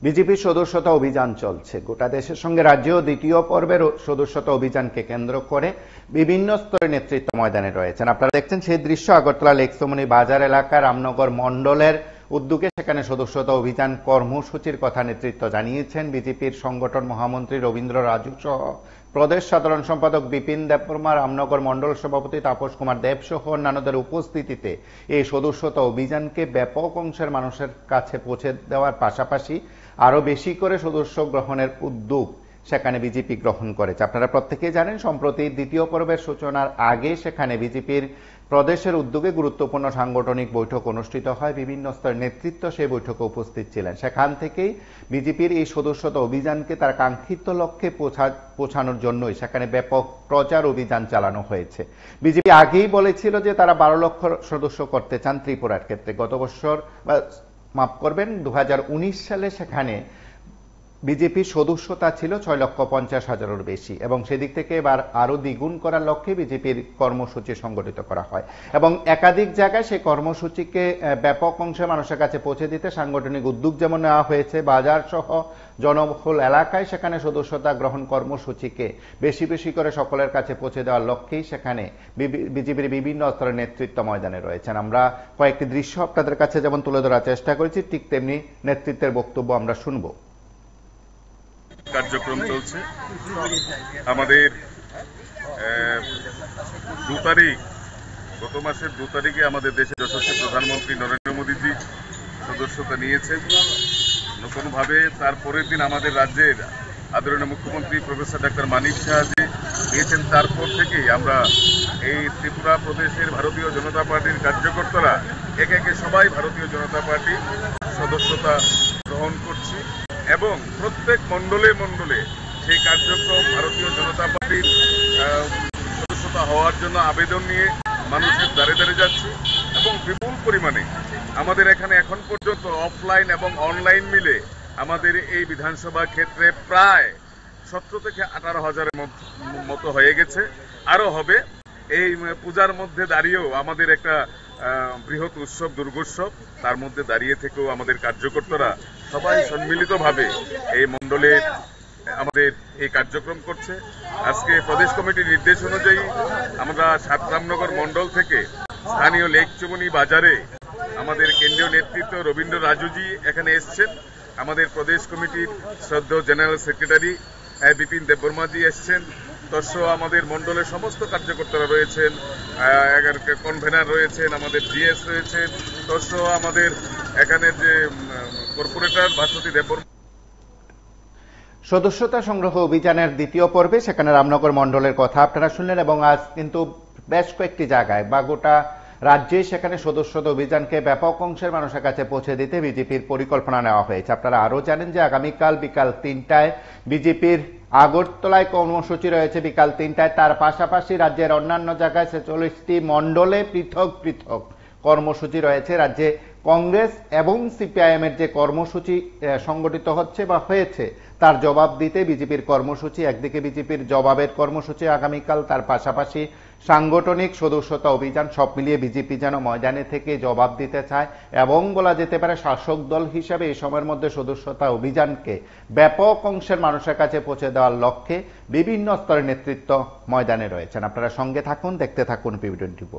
বিজেপির সদস্যতা অভিযান চলছে। গোটা দেশের সঙ্গে রাজ্যেও দ্বিতীয় পর্বের সদস্যতা অভিযানকে কেন্দ্র করে বিভিন্ন স্তরের নেতৃত্ব ময়দানে রয়েছেন। আপনারা দেখছেন সেই দৃশ্য আগরতলা লেকসমনি বাজার এলাকার রামনগর মণ্ডলের উদ্যোগে সেখানে সদস্যতা অভিযান কর্মসূচির কথা নেতৃত্ব জানিয়েছেন বিজেপির সংগঠন মহামন্ত্রী রবীন্দ্র রাজু সহ প্রদেশ সাধারণ সম্পাদক বিপিন দেববর্মা, রামনগর মণ্ডল সভাপতি তাপস কুমার দেব সহ অন্যান্যদের উপস্থিতিতে এই সদস্যতা অভিযানকে ব্যাপক অংশের মানুষের কাছে পৌঁছে দেওয়ার পাশাপাশি আরো বেশি করে সদস্য গ্রহণের উদ্যোগ সেখানে বিজেপি গ্রহণ করেছে। আপনারা প্রত্যেকেই জানেন, সম্প্রতি দ্বিতীয় পর্বের সূচনার আগে সেখানে বিজেপির প্রদেশের উদ্যোগে গুরুত্বপূর্ণ সাংগঠনিক বৈঠক অনুষ্ঠিত হয়। বিভিন্ন স্তরের নেতৃত্ব সেই বৈঠকে উপস্থিত ছিলেন। সেখান থেকেই বিজেপির এই সদস্যতা অভিযানকে তার কাঙ্ক্ষিত লক্ষ্যে পৌঁছানোর জন্যই সেখানে ব্যাপক প্রচার অভিযান চালানো হয়েছে। বিজেপি আগেই বলেছিল যে তারা 12 লক্ষ সদস্য করতে চান ত্রিপুরার ক্ষেত্রে। গত বছর মাফ করবেন 2019 সালে সেখানে বিজেপির সদস্যতা ছিল 6,50,000-এর বেশি এবং সেদিক থেকে এবার আরো দ্বিগুণ করার লক্ষ্যে বিজেপির কর্মসূচি সংগঠিত করা হয় এবং একাধিক জায়গায় সেই কর্মসূচিকে ব্যাপক অংশে মানুষের কাছে পৌঁছে দিতে সাংগঠনিক উদ্যোগ যেমন নেওয়া হয়েছে, বাজার সহ জনবহুল এলাকায় সেখানে সদস্যতা গ্রহণ কর্মসূচিকে বেশি বেশি করে সকলের কাছে পৌঁছে দেওয়ার লক্ষ্যেই সেখানে বিজেপির বিভিন্ন স্তরের নেতৃত্ব ময়দানে রয়েছেন। আমরা কয়েকটি দৃশ্য আপনাদের কাছে যেমন তুলে ধরার চেষ্টা করেছি, ঠিক তেমনি নেতৃত্বের বক্তব্য আমরা শুনবো। কার্যক্রম চলছে। আমাদের 2 তারিখ, গত মাসের 2 তারিখে আমাদের দেশের যশস্বী প্রধানমন্ত্রী নরেন্দ্র মোদীজি সদস্যতা নিয়েছেন নতুনভাবে। তারপরের দিন আমাদের রাজ্যের আদরণীয় মুখ্যমন্ত্রী প্রফেসর ডাক্তার মানিক সাহাজি নিয়েছেন। তারপর থেকেই আমরা এই ত্রিপুরা প্রদেশের ভারতীয় জনতা পার্টির কার্যকর্তারা একে একে সবাই ভারতীয় জনতা পার্টি সদস্যতা গ্রহণ করছি এবং প্রত্যেক মণ্ডলে মণ্ডলে সেই কার্যক্রম ভারতীয় জনতা পার্টির সদস্যতা হওয়ার জন্য আবেদন নিয়ে মানুষের দ্বারে দ্বারে যাচ্ছি এবং বিপুল পরিমাণে আমাদের এখানে এখন পর্যন্ত অফলাইন এবং অনলাইন মিলে আমাদের এই বিধানসভা ক্ষেত্রে প্রায় 17 থেকে 18,000-এর মতো হয়ে গেছে, আরো হবে। এই পূজার মধ্যে দাঁড়িয়েও আমাদের একটা বৃহৎ উৎসব দুর্গোৎসব, তার মধ্যে দাঁড়িয়ে থেকেও আমাদের কার্যকর্তারা সবাই সম্মিলিতভাবে এই মণ্ডলে আমাদের এই কার্যক্রম করছে। আজকে প্রদেশ কমিটির নির্দেশ অনুযায়ী আমরা রামনগর মণ্ডল থেকে স্থানীয় লেকচুমনি বাজারে আমাদের কেন্দ্রীয় নেতৃত্ব রবীন্দ্র রাজুজি এখানে এসছেন, আমাদের প্রদেশ কমিটির শ্রদ্ধেয় জেনারেল সেক্রেটারি বিপিন দেববর্মাজি এসছেন, তৎসহ আমাদের মণ্ডলের সমস্ত কার্যকর্তারা রয়েছেন, কনভেনার রয়েছেন, আমাদের জিএস রয়েছেন, তৎসহ আমাদের এখানে যে কর্পোরেটর ভাস্বতী দেববর্মা। সদস্যতা সংগ্রহ অভিযানের দ্বিতীয় পর্বে সেখানে রামনগর মণ্ডলের কথা আপনারা শুনলেন এবং আজ কিন্তু বেশ কয়েকটি জায়গায় বা গোটা রাজ্যে সেখানে সদস্যতা অভিযানকে ব্যাপক অংশের মানুষের কাছে পৌঁছে দিতে বিজেপির পরিকল্পনা নেওয়া হয়েছে। আপনারা আরো জানেন যে আগামীকাল বিকাল 3টায় বিজেপির আগরতলায় কর্মসূচি রয়েছে বিকাল 3টায়। তার পাশাপাশি রাজ্যের অন্যান্য জায়গায় 46টি মণ্ডলে পৃথক পৃথক কর্মসূচি রয়েছে। রাজ্যে কংগ্রেস এবং সিপিআইএম এর যে কর্মসূচি সংগঠিত হচ্ছে বা হয়েছে তার জবাব দিতে বিজেপির কর্মসূচি, একদিকে বিজেপির জবাবের কর্মসূচি আগামীকাল, তার পাশাপাশি সাংগঠনিক সদস্যতা অভিযান, সব মিলিয়ে বিজেপি যেন ময়দানে থেকে জবাব দিতে চায় এবং বলা যেতে পারে শাসক দল হিসেবে এই সময়ের মধ্যে সদস্যতা অভিযানকে ব্যাপক অংশের মানুষের কাছে পৌঁছে দেওয়ার লক্ষ্যে বিভিন্ন স্তরের নেতৃত্ব ময়দানে রয়েছেন। আপনারা সঙ্গে থাকুন, দেখতে থাকুন PB24।